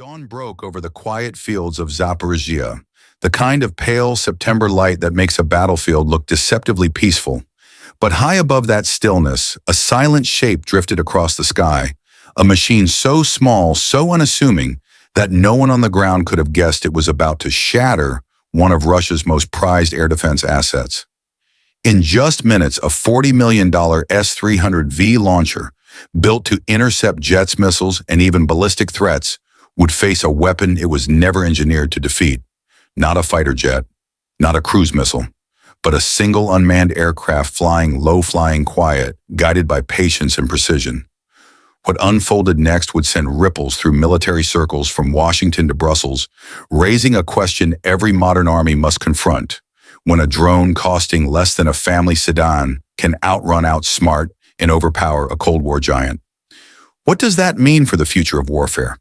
Dawn broke over the quiet fields of Zaporizhia, the kind of pale September light that makes a battlefield look deceptively peaceful. But high above that stillness, a silent shape drifted across the sky, a machine so small, so unassuming, that no one on the ground could have guessed it was about to shatter one of Russia's most prized air defense assets. In just minutes, a $40 million S-300V launcher, built to intercept jets, missiles, and even ballistic threats, would face a weapon it was never engineered to defeat. Not a fighter jet, not a cruise missile, but a single unmanned aircraft flying low, flying quiet, guided by patience and precision. What unfolded next would send ripples through military circles from Washington to Brussels, raising a question every modern army must confront: when a drone costing less than a family sedan can outrun, outsmart, and overpower a Cold War giant. What does that mean for the future of warfare?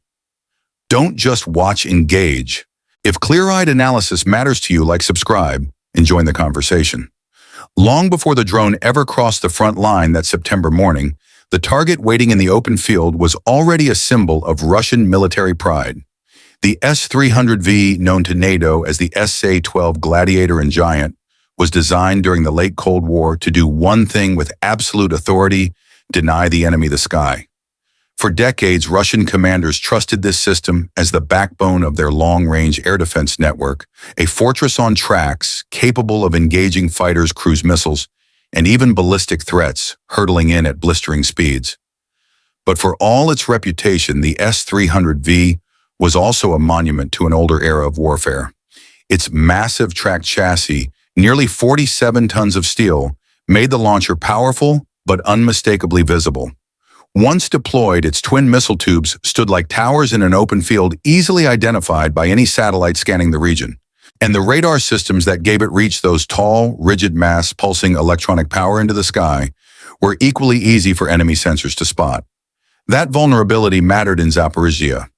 Don't just watch, engage. If clear-eyed analysis matters to you, like, subscribe, and join the conversation. Long before the drone ever crossed the front line that September morning, the target waiting in the open field was already a symbol of Russian military pride. The S-300V, known to NATO as the SA-12 Gladiator and Giant, was designed during the late Cold War to do one thing with absolute authority: deny the enemy the sky. For decades, Russian commanders trusted this system as the backbone of their long-range air defense network, a fortress on tracks capable of engaging fighters, cruise missiles, and even ballistic threats hurtling in at blistering speeds. But for all its reputation, the S-300V was also a monument to an older era of warfare. Its massive tracked chassis, nearly 47 tons of steel, made the launcher powerful but unmistakably visible. Once deployed, its twin missile tubes stood like towers in an open field, easily identified by any satellite scanning the region. And the radar systems that gave it reach, those tall, rigid masts pulsing electronic power into the sky, were equally easy for enemy sensors to spot. That vulnerability mattered in Zaporizhia.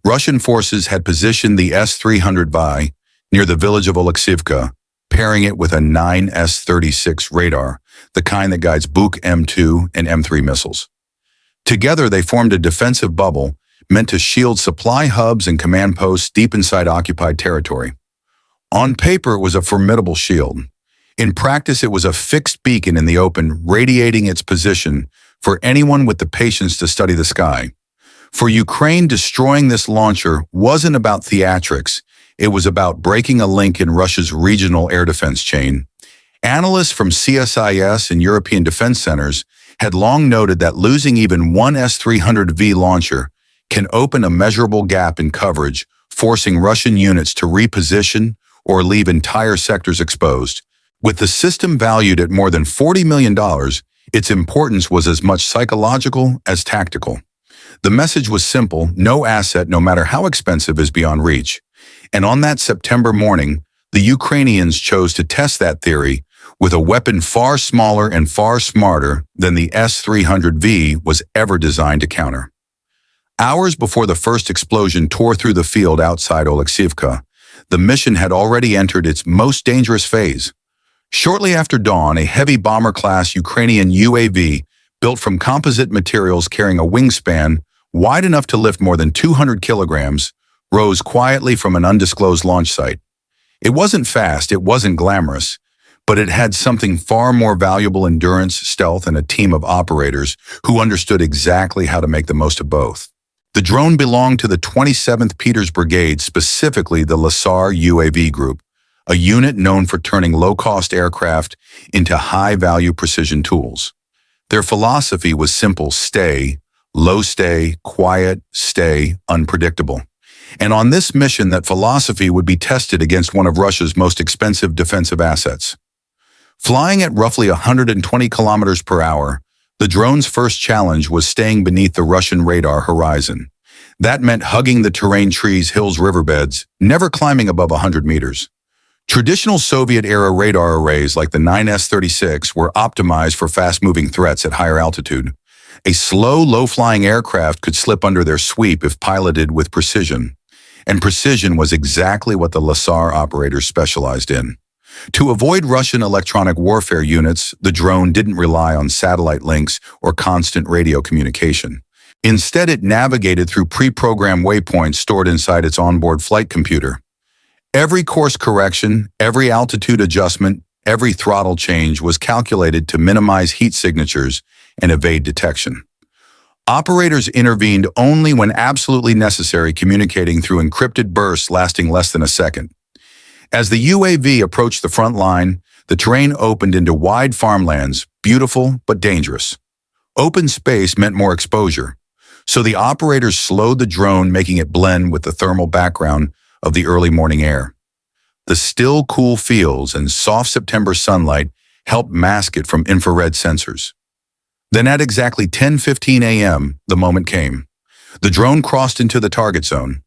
Russian forces had positioned the S-300V near the village of Oleksivka, pairing it with a 9S-36 radar, the kind that guides Buk M2 and M3 missiles. Together, they formed a defensive bubble meant to shield supply hubs and command posts deep inside occupied territory. On paper, it was a formidable shield. In practice, it was a fixed beacon in the open, radiating its position for anyone with the patience to study the sky. For Ukraine, destroying this launcher wasn't about theatrics. It was about breaking a link in Russia's regional air defense chain. Analysts from CSIS and European defense centers had long noted that losing even one S-300V launcher can open a measurable gap in coverage, forcing Russian units to reposition or leave entire sectors exposed. With the system valued at more than $40 million, its importance was as much psychological as tactical. The message was simple: no asset, no matter how expensive, is beyond reach. And on that September morning, the Ukrainians chose to test that theory with a weapon far smaller and far smarter than the S-300V was ever designed to counter. Hours before the first explosion tore through the field outside Oleksivka, the mission had already entered its most dangerous phase. Shortly after dawn, a heavy bomber-class Ukrainian UAV, built from composite materials carrying a wingspan wide enough to lift more than 200 kilograms, rose quietly from an undisclosed launch site. It wasn't fast, it wasn't glamorous, but it had something far more valuable: endurance, stealth, and a team of operators who understood exactly how to make the most of both. The drone belonged to the 27th Peters Brigade, specifically the Lasar UAV Group, a unit known for turning low-cost aircraft into high-value precision tools. Their philosophy was simple: stay, low stay, quiet, stay, unpredictable. And on this mission, that philosophy would be tested against one of Russia's most expensive defensive assets. Flying at roughly 120 kilometers per hour, the drone's first challenge was staying beneath the Russian radar horizon. That meant hugging the terrain, trees, hills, riverbeds, never climbing above 100 meters. Traditional Soviet-era radar arrays like the 9S-36 were optimized for fast-moving threats at higher altitude. A slow, low-flying aircraft could slip under their sweep if piloted with precision. And precision was exactly what the Lasar operators specialized in. To avoid Russian electronic warfare units, the drone didn't rely on satellite links or constant radio communication. Instead, it navigated through pre-programmed waypoints stored inside its onboard flight computer. Every course correction, every altitude adjustment, every throttle change was calculated to minimize heat signatures and evade detection. Operators intervened only when absolutely necessary, communicating through encrypted bursts lasting less than a second. As the UAV approached the front line, the terrain opened into wide farmlands, beautiful but dangerous. Open space meant more exposure, so the operators slowed the drone, making it blend with the thermal background of the early morning air. The still, cool fields and soft September sunlight helped mask it from infrared sensors. Then at exactly 10:15 a.m., the moment came. The drone crossed into the target zone.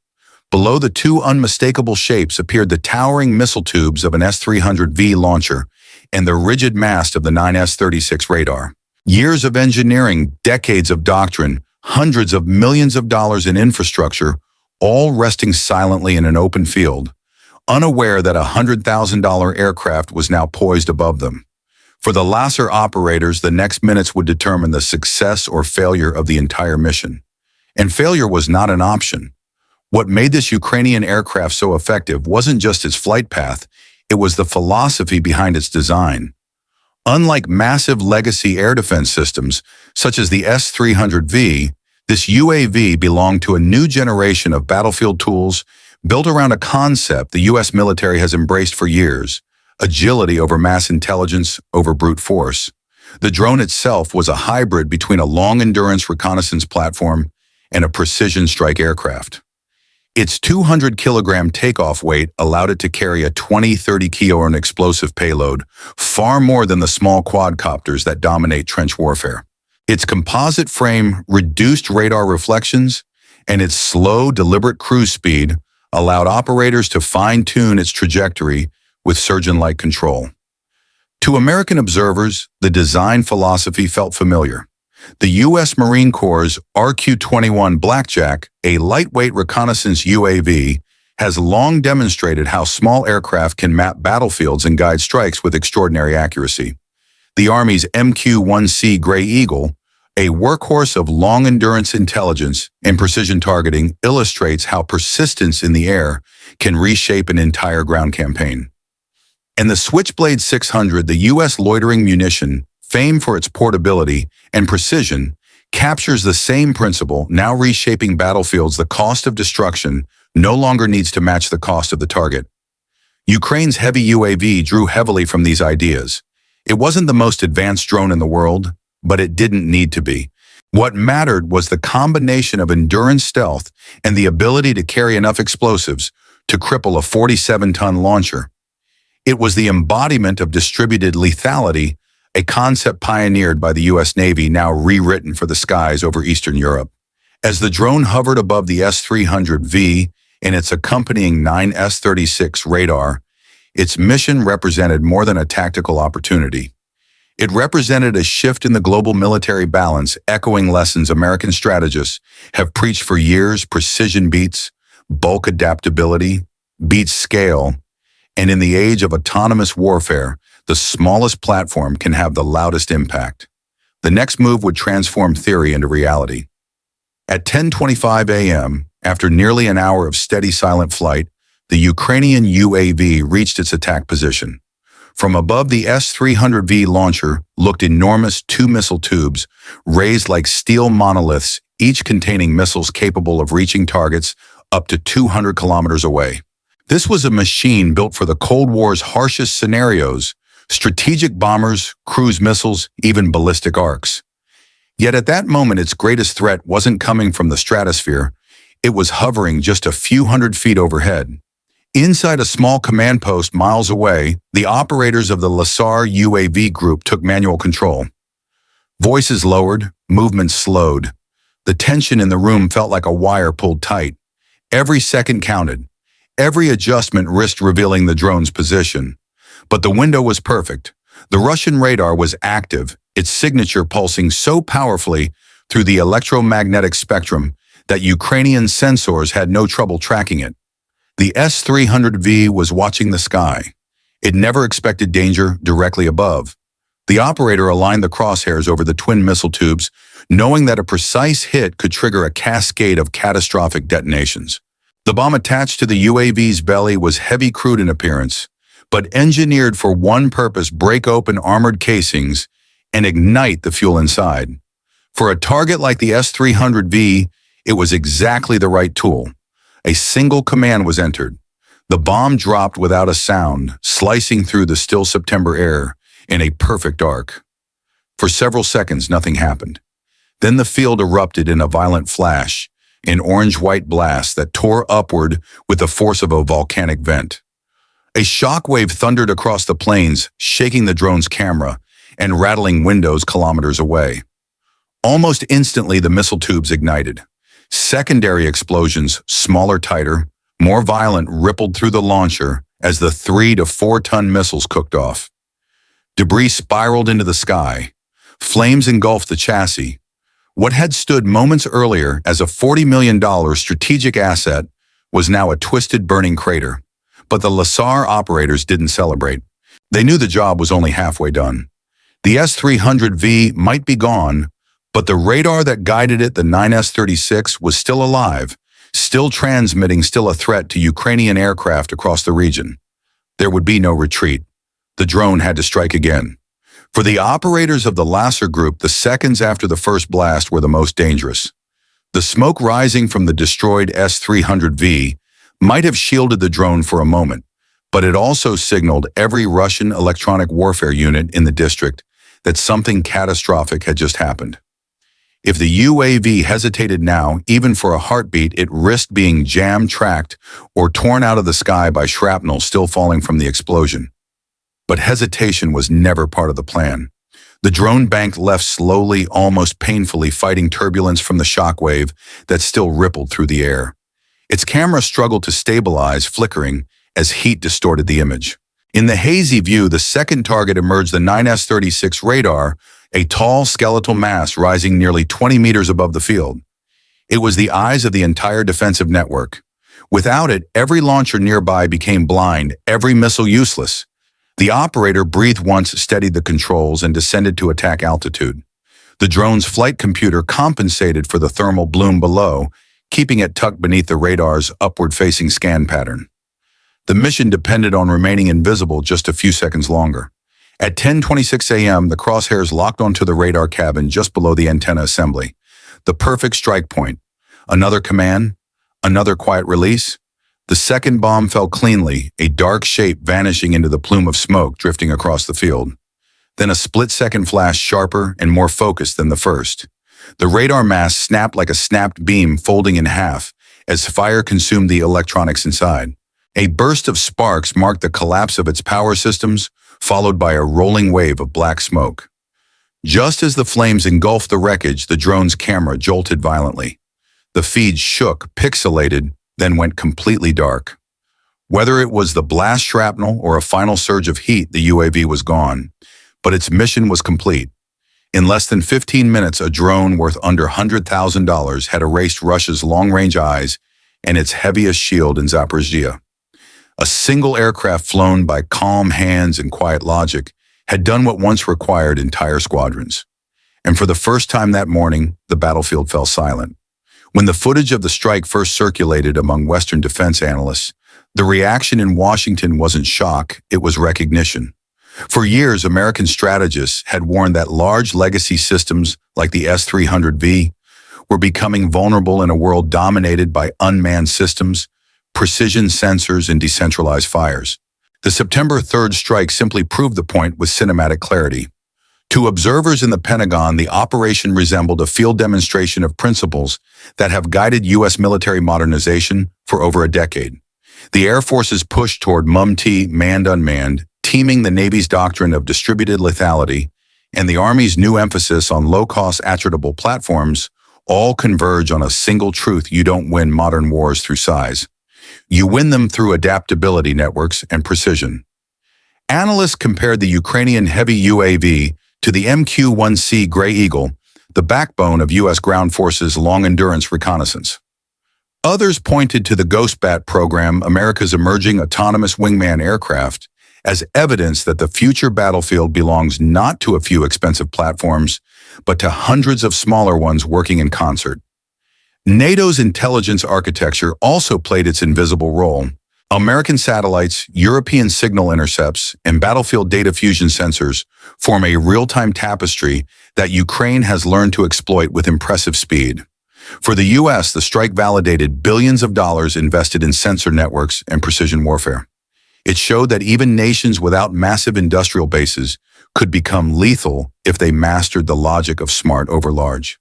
Below the two unmistakable shapes appeared the towering missile tubes of an S-300V launcher and the rigid mast of the 9S-36 radar. Years of engineering, decades of doctrine, hundreds of millions of dollars in infrastructure, all resting silently in an open field, unaware that a $100,000 aircraft was now poised above them. For the Lasser operators, the next minutes would determine the success or failure of the entire mission. And failure was not an option. What made this Ukrainian aircraft so effective wasn't just its flight path, it was the philosophy behind its design. Unlike massive legacy air defense systems, such as the S-300V, this UAV belonged to a new generation of battlefield tools built around a concept the U.S. military has embraced for years: agility over mass intelligence over brute force. The drone itself was a hybrid between a long-endurance reconnaissance platform and a precision strike aircraft. Its 200-kilogram takeoff weight allowed it to carry a 20-30 kilo explosive payload, far more than the small quadcopters that dominate trench warfare. Its composite frame reduced radar reflections, and its slow, deliberate cruise speed allowed operators to fine-tune its trajectory with surgeon-like control. To American observers, the design philosophy felt familiar. The U.S. Marine Corps' RQ-21 Blackjack, a lightweight reconnaissance UAV, has long demonstrated how small aircraft can map battlefields and guide strikes with extraordinary accuracy. The Army's MQ-1C Gray Eagle, a workhorse of long-endurance intelligence and precision targeting, illustrates how persistence in the air can reshape an entire ground campaign. And the Switchblade 600, the U.S. loitering munition, famed for its portability and precision, captures the same principle, now reshaping battlefields. The cost of destruction no longer needs to match the cost of the target. Ukraine's heavy UAV drew heavily from these ideas. It wasn't the most advanced drone in the world, but it didn't need to be. What mattered was the combination of endurance, stealth, and the ability to carry enough explosives to cripple a 47-ton launcher. It was the embodiment of distributed lethality, a concept pioneered by the U.S. Navy, now rewritten for the skies over Eastern Europe. As the drone hovered above the S-300V and its accompanying 9S-36 radar, its mission represented more than a tactical opportunity. It represented a shift in the global military balance, echoing lessons American strategists have preached for years: precision beats, bulk adaptability, beats scale, and in the age of autonomous warfare, the smallest platform can have the loudest impact. The next move would transform theory into reality. At 10:25 a.m., after nearly an hour of steady, silent flight, the Ukrainian UAV reached its attack position. From above, the S-300V launcher looked enormous, two missile tubes, raised like steel monoliths, each containing missiles capable of reaching targets up to 200 kilometers away. This was a machine built for the Cold War's harshest scenarios: strategic bombers, cruise missiles, even ballistic arcs. Yet at that moment, its greatest threat wasn't coming from the stratosphere. It was hovering just a few hundred feet overhead. Inside a small command post miles away, the operators of the Lasser UAV group took manual control. Voices lowered, movements slowed. The tension in the room felt like a wire pulled tight. Every second counted. Every adjustment risked revealing the drone's position. But the window was perfect. The Russian radar was active, its signature pulsing so powerfully through the electromagnetic spectrum that Ukrainian sensors had no trouble tracking it. The S-300V was watching the sky. It never expected danger directly above. The operator aligned the crosshairs over the twin missile tubes, knowing that a precise hit could trigger a cascade of catastrophic detonations. The bomb attached to the UAV's belly was heavy crude in appearance, but engineered for one purpose: break open armored casings and ignite the fuel inside. For a target like the S-300V, it was exactly the right tool. A single command was entered. The bomb dropped without a sound, slicing through the still September air in a perfect arc. For several seconds, nothing happened. Then the field erupted in a violent flash, an orange-white blast that tore upward with the force of a volcanic vent. A shockwave thundered across the plains, shaking the drone's camera and rattling windows kilometers away. Almost instantly, the missile tubes ignited. Secondary explosions, smaller, tighter, more violent, rippled through the launcher as the 3 to 4 ton missiles cooked off. Debris spiraled into the sky. Flames engulfed the chassis. What had stood moments earlier as a $40 million strategic asset was now a twisted, burning crater. But the LASAR operators didn't celebrate. They knew the job was only halfway done. The S-300V might be gone, but the radar that guided it, the 9S-36, was still alive, still transmitting, still a threat to Ukrainian aircraft across the region. There would be no retreat. The drone had to strike again. For the operators of the LASAR group, the seconds after the first blast were the most dangerous. The smoke rising from the destroyed S-300V might have shielded the drone for a moment, but it also signaled every Russian electronic warfare unit in the district that something catastrophic had just happened. If the UAV hesitated now, even for a heartbeat, it risked being jam-tracked or torn out of the sky by shrapnel still falling from the explosion. But hesitation was never part of the plan. The drone banked left slowly, almost painfully, fighting turbulence from the shockwave that still rippled through the air. Its camera struggled to stabilize, flickering as heat distorted the image. In the hazy view, the second target emerged, the 9S-36 radar, a tall skeletal mass rising nearly 20 meters above the field. It was the eyes of the entire defensive network. Without it, every launcher nearby became blind, every missile useless. The operator breathed once, steadied the controls, and descended to attack altitude. The drone's flight computer compensated for the thermal bloom below, keeping it tucked beneath the radar's upward-facing scan pattern. The mission depended on remaining invisible just a few seconds longer. At 10:26 a.m., the crosshairs locked onto the radar cabin just below the antenna assembly. The perfect strike point. Another command, another quiet release. The second bomb fell cleanly, a dark shape vanishing into the plume of smoke drifting across the field. Then a split-second flash, sharper and more focused than the first. The radar mass snapped like a snapped beam, folding in half as fire consumed the electronics inside. A burst of sparks marked the collapse of its power systems, followed by a rolling wave of black smoke. Just as the flames engulfed the wreckage, the drone's camera jolted violently. The feed shook, pixelated, then went completely dark. Whether it was the blast shrapnel or a final surge of heat, the UAV was gone, but its mission was complete. In less than 15 minutes, a drone worth under $100,000 had erased Russia's long-range eyes and its heaviest shield in Zaporizhia. A single aircraft flown by calm hands and quiet logic had done what once required entire squadrons. And for the first time that morning, the battlefield fell silent. When the footage of the strike first circulated among Western defense analysts, the reaction in Washington wasn't shock, it was recognition. For years, American strategists had warned that large legacy systems like the S-300V were becoming vulnerable in a world dominated by unmanned systems, precision sensors, and decentralized fires. The September 3rd strike simply proved the point with cinematic clarity. To observers in the Pentagon, the operation resembled a field demonstration of principles that have guided U.S. military modernization for over a decade. The Air Force's push toward MUM-T, manned-unmanned, teaming the Navy's doctrine of distributed lethality, and the Army's new emphasis on low-cost attritable platforms all converge on a single truth: you don't win modern wars through size. You win them through adaptability, networks, and precision. Analysts compared the Ukrainian heavy UAV to the MQ-1C Gray Eagle, the backbone of U.S. ground forces' long-endurance reconnaissance. Others pointed to the Ghost Bat program, America's emerging autonomous wingman aircraft, as evidence that the future battlefield belongs not to a few expensive platforms, but to hundreds of smaller ones working in concert. NATO's intelligence architecture also played its invisible role. American satellites, European signal intercepts, and battlefield data fusion sensors form a real-time tapestry that Ukraine has learned to exploit with impressive speed. For the U.S., the strike validated billions of dollars invested in sensor networks and precision warfare. It showed that even nations without massive industrial bases could become lethal if they mastered the logic of smart over large.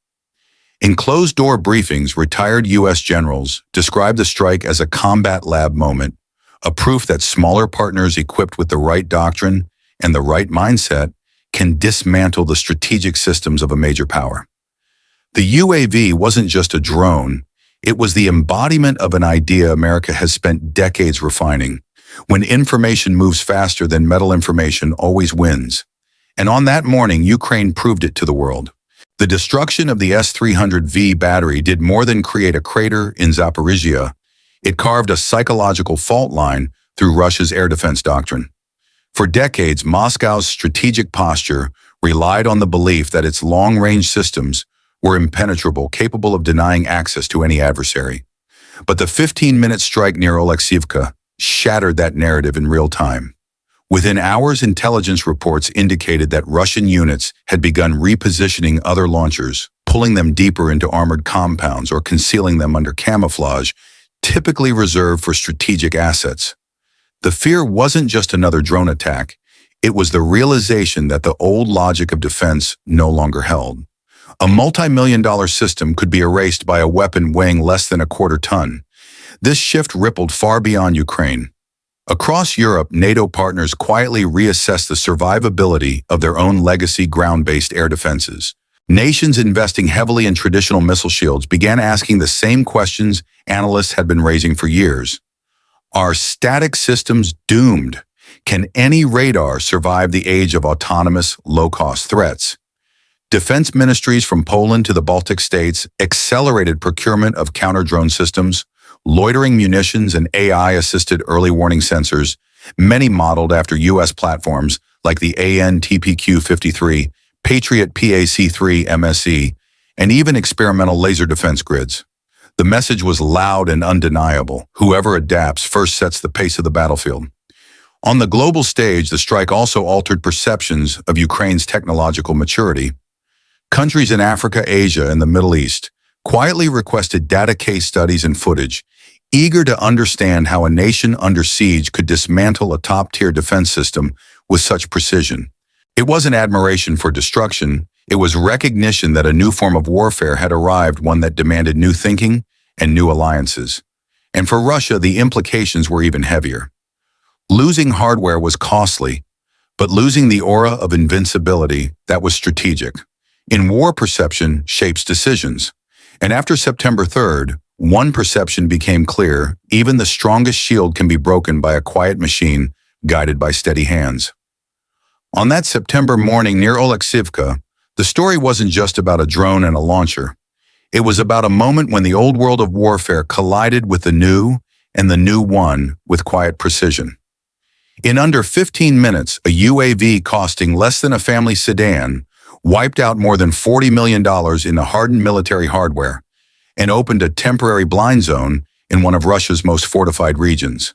In closed-door briefings, retired U.S. generals described the strike as a combat lab moment, a proof that smaller partners equipped with the right doctrine and the right mindset can dismantle the strategic systems of a major power. The UAV wasn't just a drone, it was the embodiment of an idea America has spent decades refining. When information moves faster than metal information always wins. And on that morning, Ukraine proved it to the world. The destruction of the S-300V battery did more than create a crater in Zaporizhia. It carved a psychological fault line through Russia's air defense doctrine. For decades, Moscow's strategic posture relied on the belief that its long-range systems were impenetrable, capable of denying access to any adversary. But the 15-minute strike near Oleksivka shattered that narrative in real time. Within hours, intelligence reports indicated that Russian units had begun repositioning other launchers, pulling them deeper into armored compounds or concealing them under camouflage, typically reserved for strategic assets. The fear wasn't just another drone attack, it was the realization that the old logic of defense no longer held. A multi-million-dollar system could be erased by a weapon weighing less than a quarter ton. This shift rippled far beyond Ukraine. Across Europe, NATO partners quietly reassessed the survivability of their own legacy ground-based air defenses. Nations investing heavily in traditional missile shields began asking the same questions analysts had been raising for years. Are static systems doomed? Can any radar survive the age of autonomous, low-cost threats? Defense ministries from Poland to the Baltic states accelerated procurement of counter-drone systems, loitering munitions, and AI-assisted early warning sensors, many modeled after U.S. platforms like the AN/TPQ-53, Patriot PAC-3 MSE, and even experimental laser defense grids. The message was loud and undeniable. Whoever adapts first sets the pace of the battlefield. On the global stage, the strike also altered perceptions of Ukraine's technological maturity. Countries in Africa, Asia, and the Middle East quietly requested data case studies and footage, eager to understand how a nation under siege could dismantle a top-tier defense system with such precision. It wasn't admiration for destruction, it was recognition that a new form of warfare had arrived, one that demanded new thinking and new alliances. And for Russia, the implications were even heavier. Losing hardware was costly, but losing the aura of invincibility, that was strategic. In war, perception shapes decisions. And after September 3rd, one perception became clear: even the strongest shield can be broken by a quiet machine guided by steady hands. On that September morning near Oleksivka, the story wasn't just about a drone and a launcher. It was about a moment when the old world of warfare collided with the new, and the new won with quiet precision. In under 15 minutes, a UAV costing less than a family sedan wiped out more than $40 million in the hardened military hardware and opened a temporary blind zone in one of Russia's most fortified regions.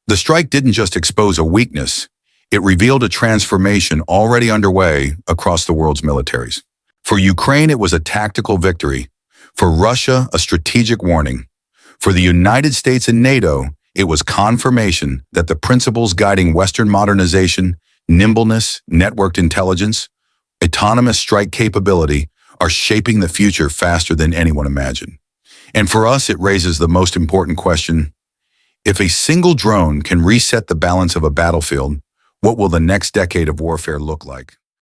The strike didn't just expose a weakness, it revealed a transformation already underway across the world's militaries. For Ukraine, it was a tactical victory. For Russia, a strategic warning. For the United States and NATO, it was confirmation that the principles guiding Western modernization, nimbleness, networked intelligence, autonomous strike capability are shaping the future faster than anyone imagined. And for us, it raises the most important question: if a single drone can reset the balance of a battlefield, what will the next decade of warfare look like?